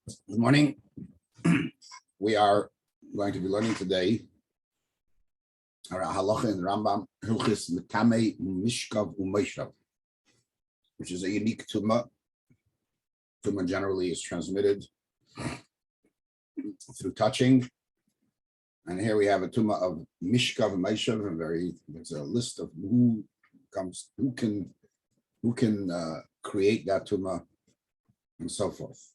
Good morning. We are going to be learning today our Halacha in Rambam Metamme'ey Mishkav uMoshav, which is a unique tumah. Tumah generally is transmitted through touching, and here we have a tumah of Mishkav uMoshav. There's a list of who can create that tumah and so forth.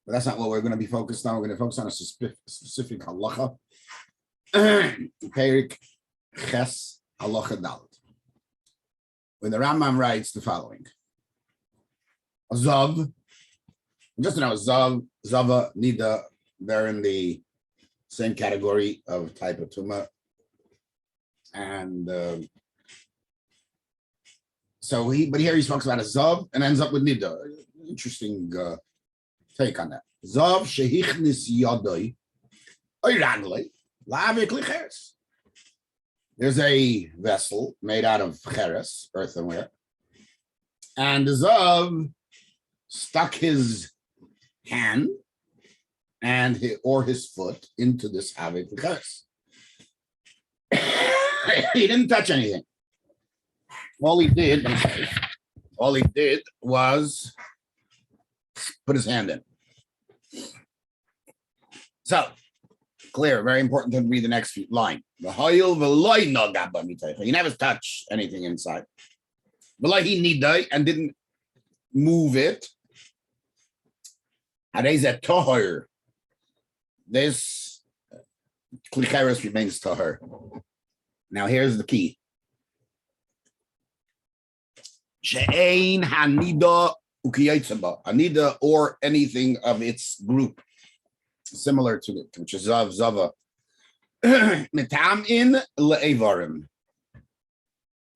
But that's not what we're going to be focused on. We're going to focus on a specific halacha. Perik Ches Halacha Dalet. When the Rambam writes the following: a zav, just to know, zav, zava, nida, they're in the same category of type of tumah, and but here he talks about a zav and ends up with nida. Interesting take on that. Zav shehichnis yadoi oiraglei la'avik licheres. There's a vessel made out of cheres, earthenware, and the zav stuck his hand or his foot into this avik licheres. He didn't touch anything. All he did was put his hand in. So, clear, very important to read the next line. He never touched anything inside. He and didn't move it. This klicheres remains tahor. Now here's the key. She'ein hanida ukiyaitzaba, anida or anything of its group similar to it, which is zav, zava. Metamme'ey Mishkav.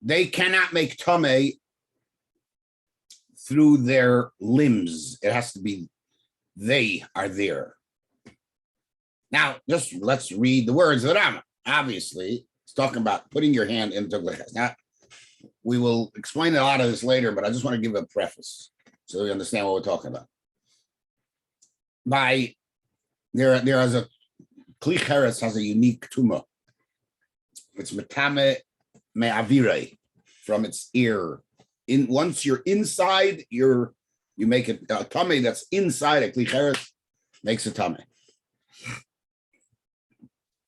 They cannot make tameh through their limbs. It has to be they are there. Now, just let's read the words of the Rambam. Obviously, it's talking about putting your hand into glichas. Now, we will explain a lot of this later, but I just want to give a preface so we understand what we're talking about. There is a kli cheres has a unique tumah. It's Metamme'ey Mishkav from its ear. Once you're inside, you make it a tameh that's inside a kli cheres makes a tameh.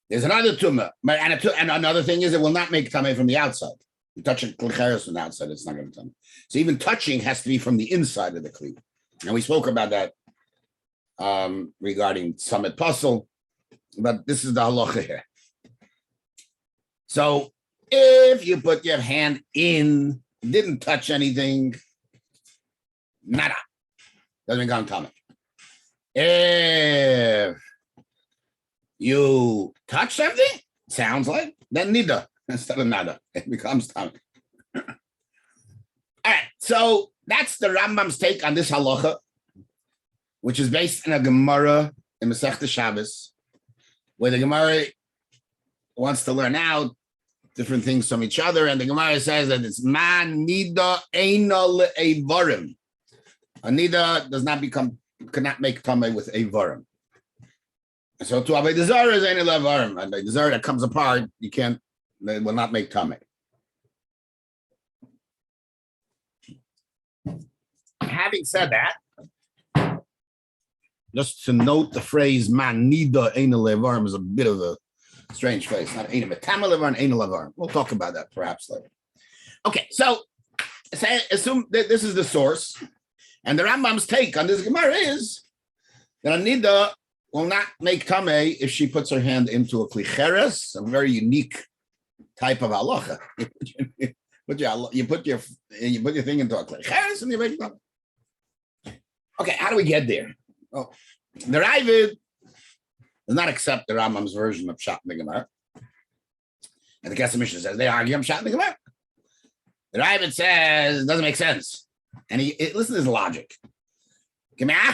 There's another tumah, and another thing is it will not make tameh from the outside. You touch a kli cheres from the outside, it's not going to tameh. So even touching has to be from the inside of the kli. And we spoke about that regarding summit puzzle, but this is the halacha here. So if you put your hand in, didn't touch anything, nada, doesn't become tameh. If you touch something, sounds like, then nida instead of nada, it becomes tameh. All right, so that's the Rambam's take on this halacha, which is based on a Gemara in Masechta Shabbos, where the Gemara wants to learn out different things from each other, and the Gemara says that it's man nida eina le'iברים. A nida cannot make tameh with ivarim. So to avoid the zara is eina le'ivarim, and the zara that comes apart, they will not make tameh. Having said that, just to note the phrase "man nida eina le'ivarim" is a bit of a strange phrase. Not eina metamme'ey le'ivarim, eina le'ivarim. We'll talk about that perhaps later. Okay, so assume that this is the source, and the Rambam's take on this Gemara is that a nida will not make tameh if she puts her hand into a kli cheres, a very unique type of halacha. You put your thing into a kli cheres and you make tameh. Okay, how do we get there? Oh, the Ravid does not accept the Rambam's version of Pshat in the Gemara. And the Kesef Mishnah says they argue on Pshat in the Gemara. The Ravid says it doesn't make sense. And listen to his logic. Now,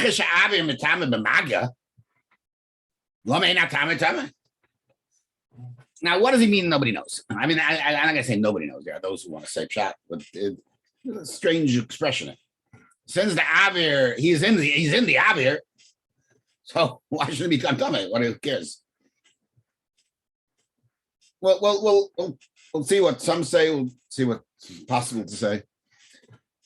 what does he mean nobody knows? I mean, I'm not going to say nobody knows. There are those who want to say Pshat, but it's a strange expression. Since the Avir, he's in the Avir, So why should it become tummy? What who cares? We'll see what some say. We'll see what's possible to say.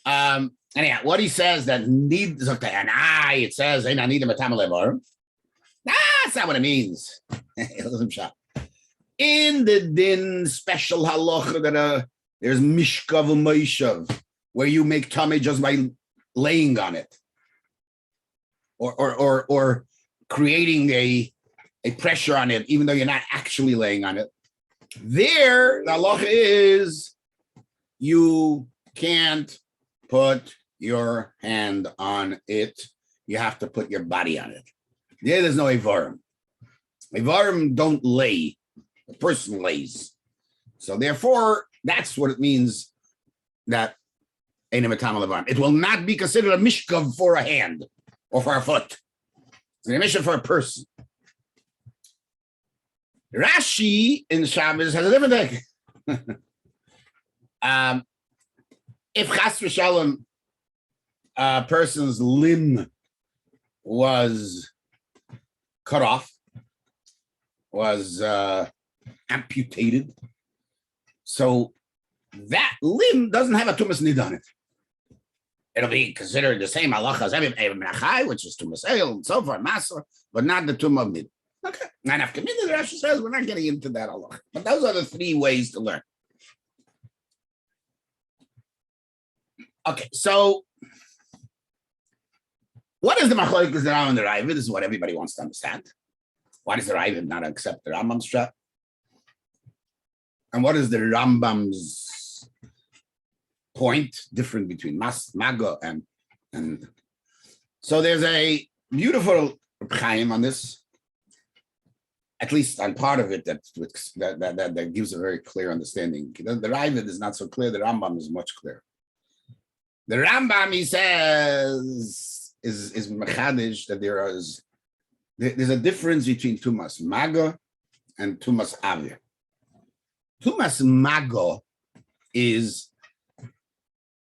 Anyhow, what he says that need it says I need a metamme'ey mishkav. That's not what it means. In the din special halacha that there's mishkav uMoshav, where you make tummy just by laying on it, or creating a pressure on it, even though you're not actually laying on it. There, the halacha is you can't put your hand on it. You have to put your body on it. There's no iVarim. iVarim don't lay. The person lays. So therefore, that's what it means that Ein Metamme'ey Mishkav. It will not be considered a mishkav for a hand or for a foot. It's a mishkav for a person. Rashi in Shabbos has a different thing. If chas v'shalom, a person's limb was cut off, was amputated, so that limb doesn't have a tumas nid on it. It'll be considered the same halacha as every which is tumas eil and so forth, masa, but not the tum of nid. Okay, and after the Rashi says we're not getting into that halacha, but those are the three ways to learn. Okay, so what is the machlokes the Rambam and the Raiva? This is what everybody wants to understand. Why does the Raiva not accept the Rambam's shot? And what is the Rambam's point different between Mago and so there's a beautiful Chaim on this, at least on part of it that gives a very clear understanding. The Raiva is not so clear. The Rambam is much clearer. The Rambam, he says, is mechadish that there's a difference between tumas maga and tumas avir. Tumas maga is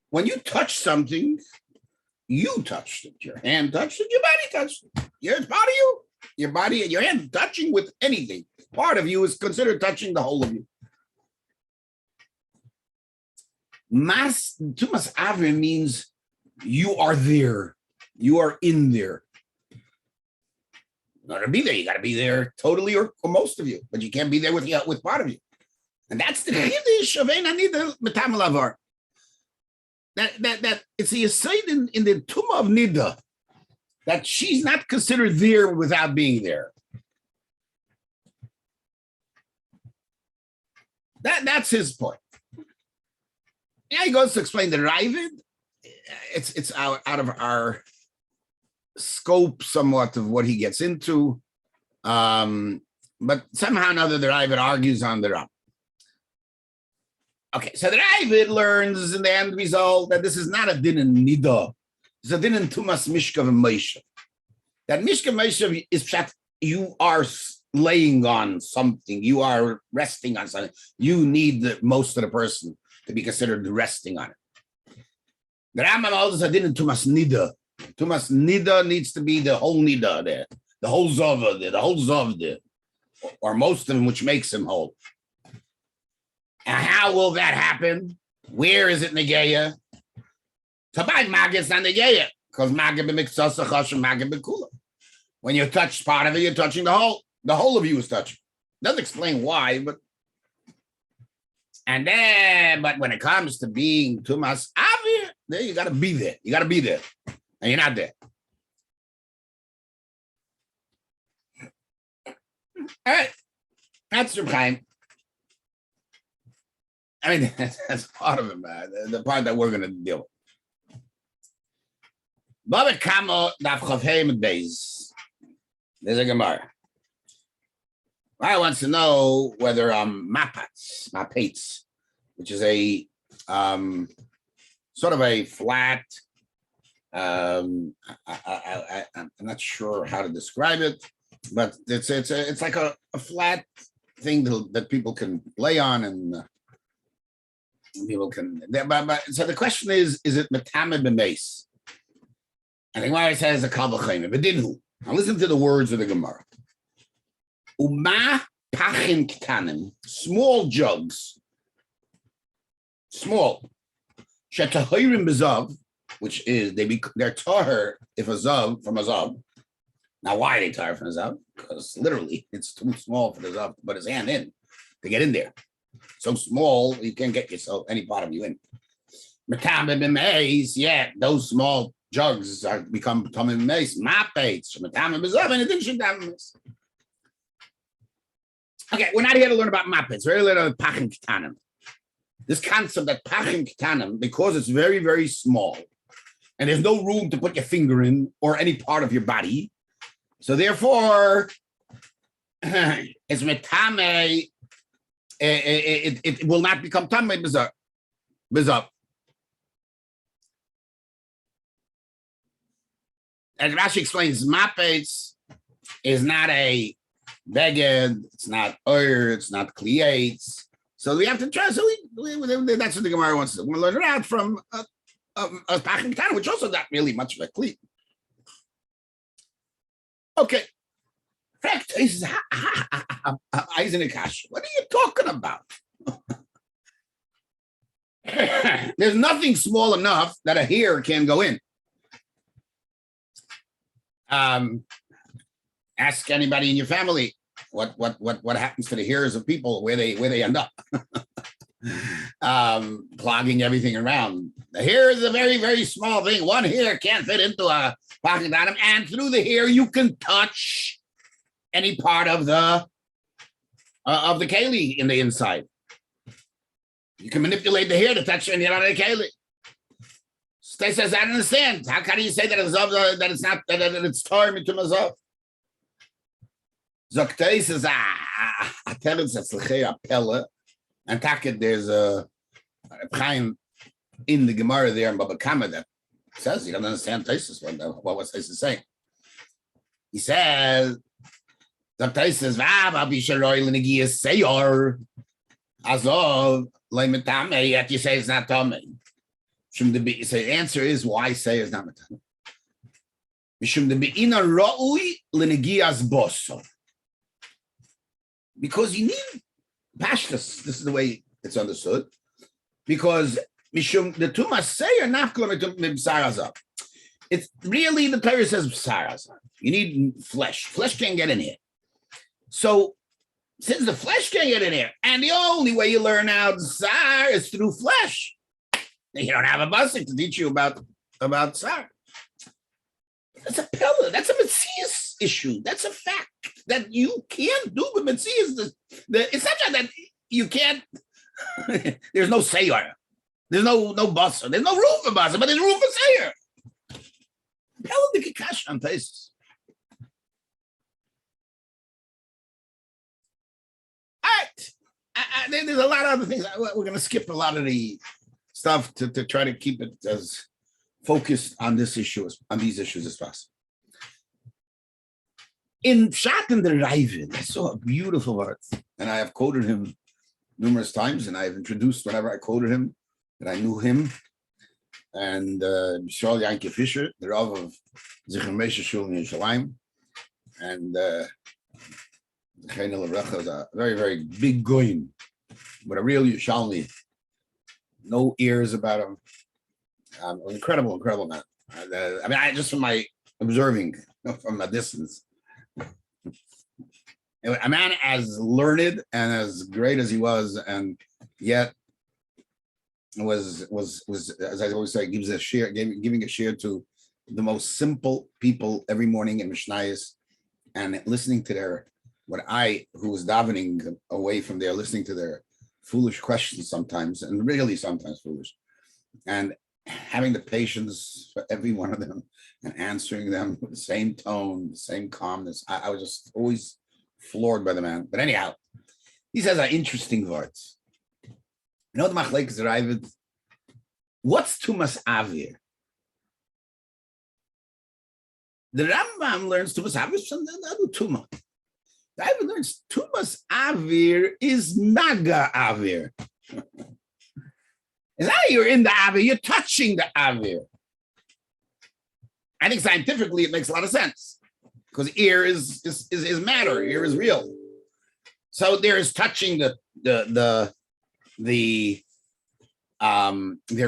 when you touch something, you touched it. Your hand touched it, your body touched it. It's part of you. Your body and your hand touching with anything. Part of you is considered touching the whole of you. Tumas avir means you are there. You are in there. In order to be there, you got to be there totally or most of you, but you can't be there with part of you. And that's the chiddush of Ein Nida Metamme'ey Mishkav. That it's a yesod in the tumah of Nida that she's not considered there without being there. That's his point. Yeah, he goes to explain the Ravid. It's out of our scope somewhat of what he gets into. But somehow or another, the Ravid argues on the Rambam. Okay, so the Ravid learns in the end result that this is not a din in Nida. It's a din in Tumas Mishkav and Moshav. That Mishkav Moshav is pshat, you are laying on something, you are resting on something. You need most of the person to be considered resting on it. The Rambam also didn't Tumas Nida. Tumas Nida needs to be the whole Nida there, the whole Zova there, the whole Zov there, or most of them, which makes him whole. And how will that happen? Where is it Negeya? Tabay Maga is not Negeya, because Maga b'miktsasa chash and Maga b'kula. When you touch part of it, you're touching the whole. The whole of you is touching. Doesn't explain why, but. And then, but when it comes to being Tumas Avir, there you got to be there. You got to be there, and you're not there. All right, that's Reb Chaim. I mean, that's part of it, man. The part that we're going to deal with. Baba Kamo Daf Chavhei Med Beis. There's a Gemara. I wants to know whether mapats, which is a sort of a flat. I'm not sure how to describe it, but it's like a flat thing that people can lay on and people can. But so the question is it Metamme'ey Mishkav? I think why it says a kavachayim, but didn't. Now listen to the words of the Gemara. Uma pachin ktanim, small jugs, small. Shetahirim bezav, which is they're tahir if a zav from a zav. Now why are they tahir from a zav? Because literally it's too small for the zav to put his hand in to get in there. So small you can't get yourself any part of you in. Metamme'ey, yeah, those small jugs become metamme'ey mapates. Metamme'ey bezav, and it didn't metamme'ey. Okay, we're not here to learn about mapates. We're here to learn about pachim ktanim. This concept that pachim ktanim, because it's very, very small, and there's no room to put your finger in or any part of your body, so therefore, it's metamme'ey. It will not become tamei bezav. As Rashi explains, mapates is not a beged, it's not oir, it's not kliates. So we have to try. So that's what the Gemara wants to do. We're learn it out from a pachim ktanim, which also not really much of a kli. Okay. He says, what are you talking about? There's nothing small enough that a hair can go in. Ask anybody in your family what happens to the hairs of people, where they end up. Clogging everything around. The hair is a very, very small thing. One hair can't fit into a pocket item, and through the hair you can touch any part of the keli in the inside. You can manipulate the hair to touch any part of the keli. Stay says, I don't understand. How can you say that it's not that it's torn into mazav? Zoktei says, I tell it that's a pella, and Taket, there's a Chaim in the Gemara there in Baba Kama that says he doesn't understand Taisus what was Taisus saying. He says, Zoktei says, I'll be sure Negias Seyor Azov Metamme'ey, yet you say it's not Tamei. So the answer is why say is not Metamme'ey. Because you need pashtus. This is the way it's understood. Because mishum the tumas say are not going to b'sarazah. It's really the Torah says b'sarazah. You need flesh. Flesh can't get in here. So since the flesh can't get in here, and the only way you learn out tsar is through flesh, you don't have a basik to teach you about tsar. That's a pillar. That's a Metzias issue. That's a fact that you can't do with Metzias. It's not that you can't. There's no sayer. There's no basar. There's no room for basar, but there's room for sayer. Pillar the kikash on places. All right. There's a lot of other things. We're going to skip a lot of the stuff to try to keep it as focused on this issue, on these issues as possible. In Pshat and the Ravid, I saw a beautiful art, and I have quoted him numerous times, and I have introduced whenever I quoted him that I knew him. And Mishal Yankee Fisher, the Rav of Zichron Meisha Shul in Yerushalayim, and Chayna Levrecha is a very, very big goyim, but a real Yerushalmi. No ears about him. Incredible man. I mean, just from my observing from a distance, a man as learned and as great as he was, and yet was as I always say, giving a share to the most simple people every morning in Mishnayos, and listening to their who was davening away from there, listening to their foolish questions sometimes, and really sometimes foolish, and having the patience for every one of them and answering them with the same tone, the same calmness. I was just always floored by the man. But anyhow, he says interesting words. You know the Machlekes Ravid? What's Tumas Avir? The Rambam learns Tumas Avir from the other Tumah. The Ravid learns Tumas Avir is Naga Avir. It's not you're in the Avir, you're touching the Avir. I think scientifically it makes a lot of sense. because ear is matter. Ear is real. So there is touching there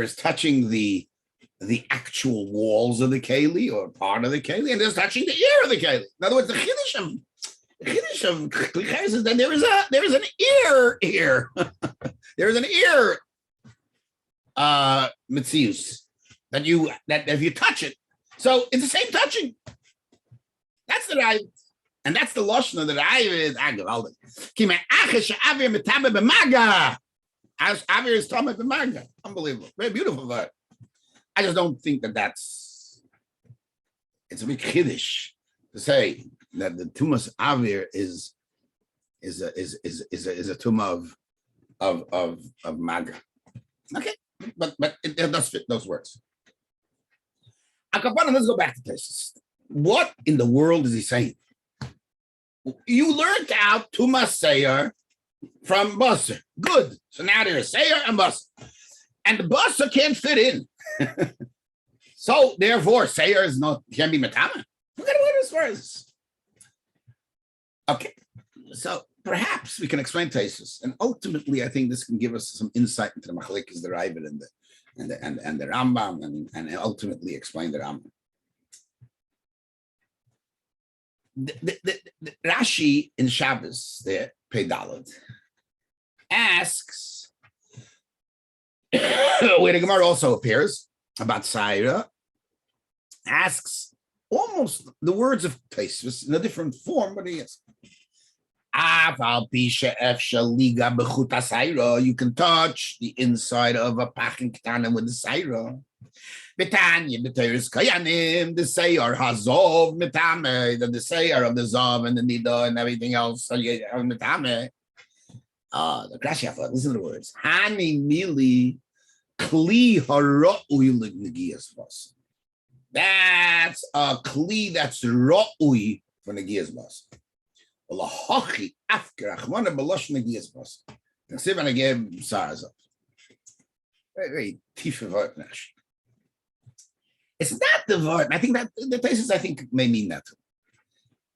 is touching the actual walls of the keli or part of the keli, and there's touching the ear of the keli. In other words, the chiddush of klicheres is that there is an ear here. There is an ear mitzius that if you touch it, so it's the same touching. That's the right. And that's the lashon that I is agavald. Kima achish avir Metamme'ey b'maga. As avir is tameh b'maga. Unbelievable. Very beautiful word. I just don't think it's a big chiddush to say that the tumas avir is a tumah of maga. Okay, but it does fit those words. Akapanim, let's go back to Tesis. What in the world is he saying? You learned out tumas seir from basar. Good. So now there's seir and basar, and the basar can't fit in. So therefore, seir can be metame. Look at what this was. Okay, so perhaps we can explain Tesis, and ultimately, I think this can give us some insight into the machlekes, the Ravid, and the Rambam, and ultimately explain the Rambam. The Rashi in Shabbos, the Pedalad, asks where the Gemara also appears about Saira, asks almost the words of Tesis in a different form, but he is. You can touch the inside of a pachin ketana with the Saira. Betanya, B'teres Kayanim, the Seir Hazov, Metamme'ey, the Seir of the Zav and the Nida and everything else, Metamme'ey. The Krashiafa, listen to the words. Hani Mili Kli Hara'ui L'Negias Bas. That's a Kli that's Ra'ui for Negias Bas. Lahachi Afker Achmana B'Losh Negias Bas. And Sivan again, Sarazov. Very, very tief of Nash. It's not the word. I think that the places may mean that too.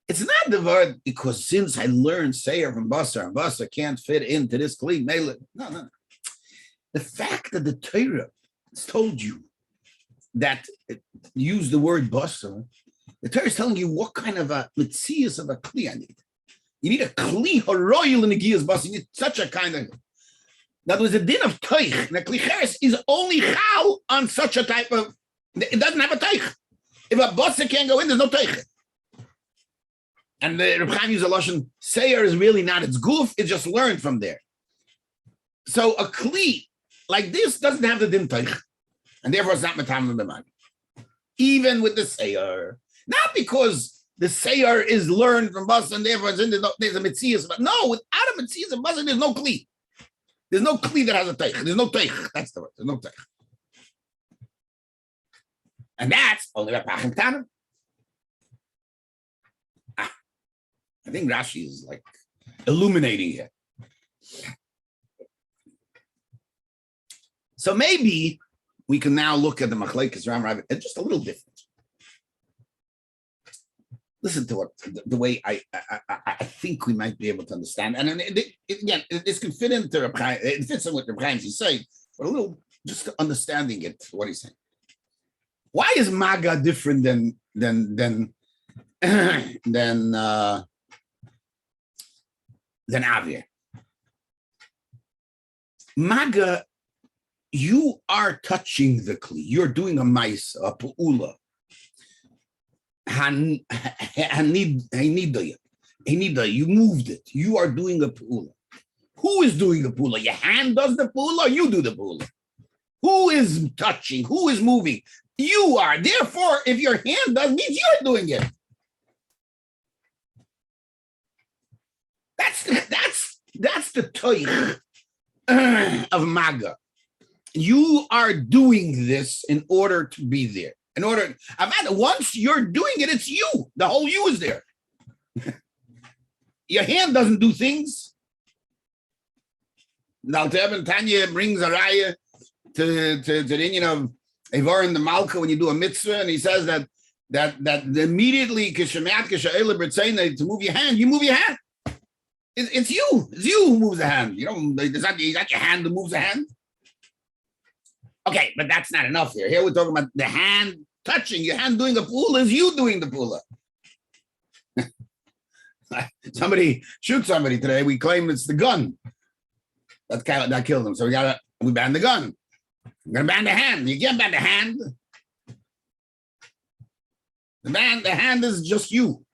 It's not the word because since I learned Seir from Basar and Basar can't fit into this clean. No. The fact that the Torah has told you that use the word Basar, the Torah is telling you what kind of a mitzias of a kli I need. You need a kli haroyel in the giyas Basar. You need such a kind of. In other words, the din of toich, the klicheres is only chal on such a type of. It doesn't have a teich. If a bossa can't go in, there's no teich. And the Reb Chaim used a lashon, Seir is really not its goof, it's just learned from there. So a kli like this doesn't have the din teich, and therefore it's not Metamme'ey b'maga. Even with the Seir. Not because the Seir is learned from bossa and therefore there's a mitzias, but no, without a mitzias of bossa, there's no kli. There's no kli that has a teich. There's no teich. That's the word. There's no teich. And that's only about Pachim Tanim. I think Rashi is like illuminating it. So maybe we can now look at the Machlekes Rambam Resources just a little different. Listen to what the way I think we might be able to understand. And again, this can fit into Reb Chaim. It fits in what Reb Chaim is saying, but a little just understanding it, what he's saying. Why is maga different than avir? Maga, you are touching the kli. You're doing a mais, a pu'ula. Hanida, you moved it. You are doing a pu'ula. Who is doing the pu'ula? Your hand does the pu'ula, or you do the pu'ula? Who is touching? Who is moving? You are. Therefore, if your hand does, means you're doing it. That's the toich of maga. You are doing this in order to be there. Once you're doing it, it's you. The whole you is there. Your hand doesn't do things. Now, Tanya brings a raya to the Indian of Ivar in the Malka when you do a mitzvah, and he says that that immediately to move your hand, you move your hand. It's you who moves the hand. You don't. It's not your hand that moves the hand. Okay, but that's not enough here. Here we're talking about the hand touching. Your hand doing a pula is you doing the pula. Somebody shoots somebody today. We claim it's the gun that killed him. So we ban the gun. We're gonna ban the hand. You can't ban the hand. The hand is just you.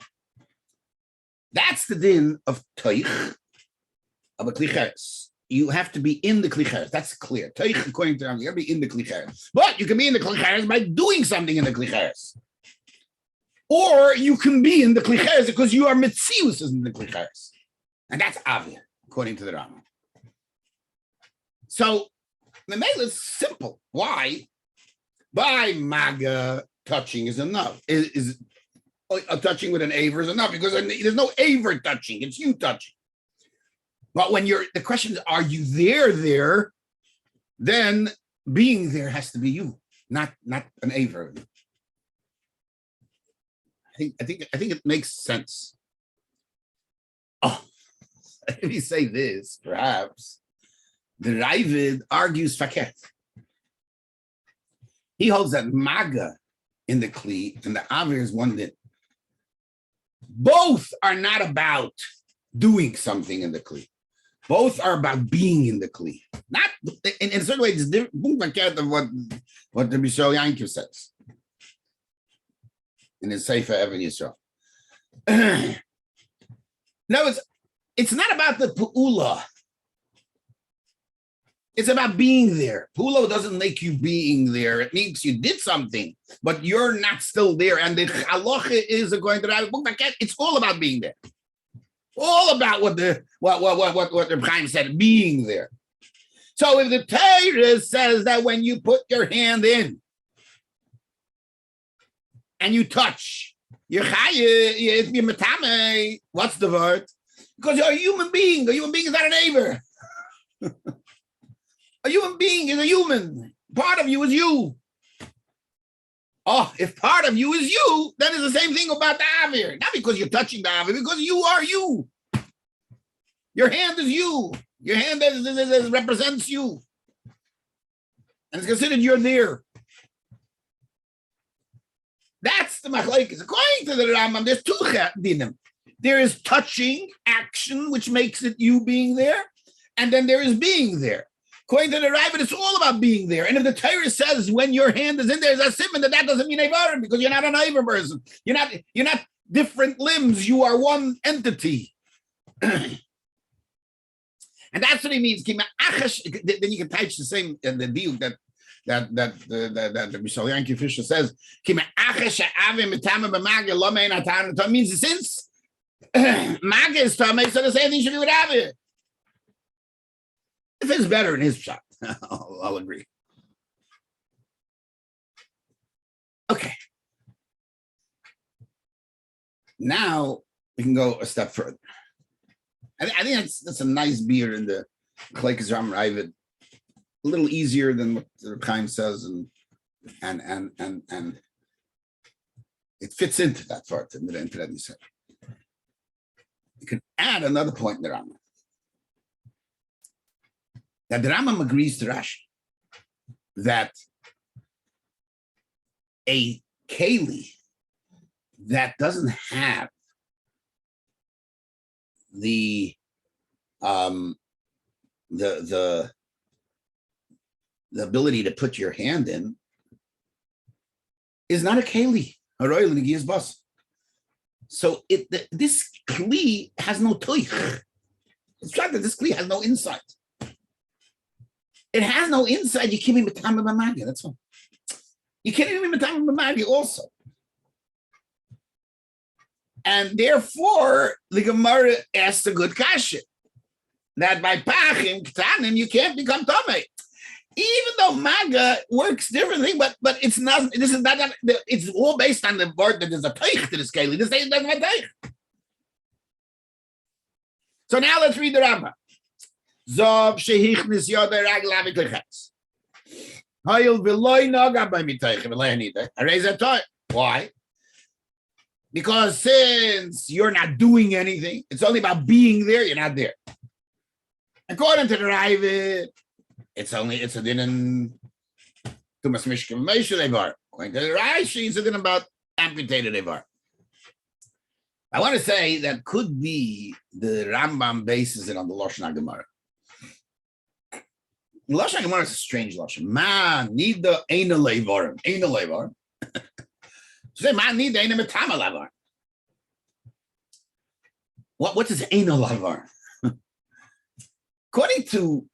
That's the din of toich of a klicheres. You have to be in the klicheres. That's clear. Toich, according to Rambam, you have to be in the klicheres. But you can be in the klicheres by doing something in the klicheres. Or you can be in the klicheres because you are mitzius in the klicheres. And that's obvious, according to the Rambam. So the mail is simple. Why? By maga, touching is enough. Is touching with an aver is enough because there's no aver touching. It's you touching. But when the question is, are you there? Then being there has to be you, not an aver. I think it makes sense. Oh, let me say this, perhaps. The Ravid argues faket. He holds that maga in the kli and the aver is one that both are not about doing something in the kli. Both are about being in the kli. Not in a certain way, it's different of what the Mishal Yankiv says in his Sefer Even Yisrael. No, it's not about the pu'ula. It's about being there. Pu'ula doesn't make you being there. It means you did something, but you're not still there. And the halacha is according to Rabbi Moshe Perlstein, it's all about being there. All about what the Chaim said, being there. So if the Torah says that when you put your hand in and you touch, you're Metamme'ey. What's the word? Because you're a human being. A human being is not an aver. A human being is a human. Part of you is you. Oh, if part of you is you, then it's the same thing about the avir. Not because you're touching the avir, because you are you. Your hand is you. Your hand represents you. And it's considered you're there. That's the machlokes. According to the Rambam, there's two dinim. There is touching action, which makes it you being there, and then there is being there. According to the Ravid, it's all about being there. And if the Torah says when your hand is in there, it's a simon, that doesn't mean Eivarim, because you're not an Eivar person. You're not different limbs. You are one entity. And that's what he means. Then you can touch the same the diuk that the Mishal Yankiv Fisher says. It means since Maga is Tamei, so the same thing should be with Avir. If it's better in his shot, I'll agree. Okay. Now we can go a step further. I think that's a nice beer in the Klekes Ram Ravid. A little easier than what the Chaim says, and it fits into that part, into that he said. You can add another point in the Rambam. That the Rambam agrees to Rashi that a keli that doesn't have the ability to put your hand in is not a keli. So this kli has no toich. It's true that this kli has no insight. It has no insight. You can't be Metamme'ey Mishkav. That's all. You can't even be Metamme'ey Mishkav also. And therefore, the Gemara asks a good kasha that by pachim ktanim you can't become tamei, even though maga works differently. But it's not. This is not. It's all based on the word that there's a teich to this keli. This doesn't have a teich. So now let's read the Rambam. Zov shehichnis yoder raglav iklichetz. Hayil v'loy naga by miteich v'lehanida. Arei zatoy. Why? Because since you're not doing anything, it's only about being there, you're not there. According to the Ravid, it's a din in uMoshav Mishkav Ivar. According to the Rashi, it's a din about amputated Ivar. I want to say that could be the Rambam bases it on the Lashon HaGemara. The Lashon HaGemara is a strange Lashon. Man, need the Eina Leivarim. Eina Leivarim. Say, man, need the Eina Metamme'ey Leivarim. What is Eina Leivarim? According to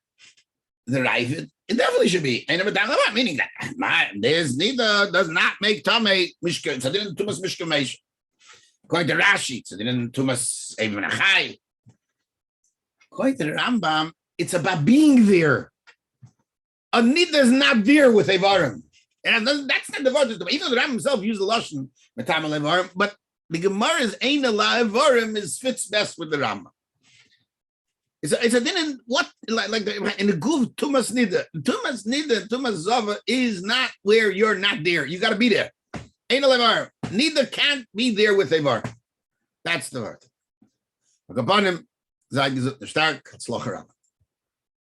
the Ravid, it definitely should be Eina Metamme'ey Leivarim, meaning that man, there's neither does not make Tamei Mishkav. It's a din uMoshav Mishkav. According to Rashi, it's a din uMoshav Eivin. According to the Rambam, it's about being there. A nida is not there with Eivarim. And that's not the word. Even the Rambam himself used the Lashon Metamme'ey Eivarim, but the Gemara's Eina Eivarim fits best with the Rambam. It's a din in what like in the Guv Tumas Nida. Tumas Nida, Tumas Zava is not where you're not there. You got to be there. Eina Eivarim. Nida can't be there with Eivarim. That's the word. Upon him, Zag is stark. It's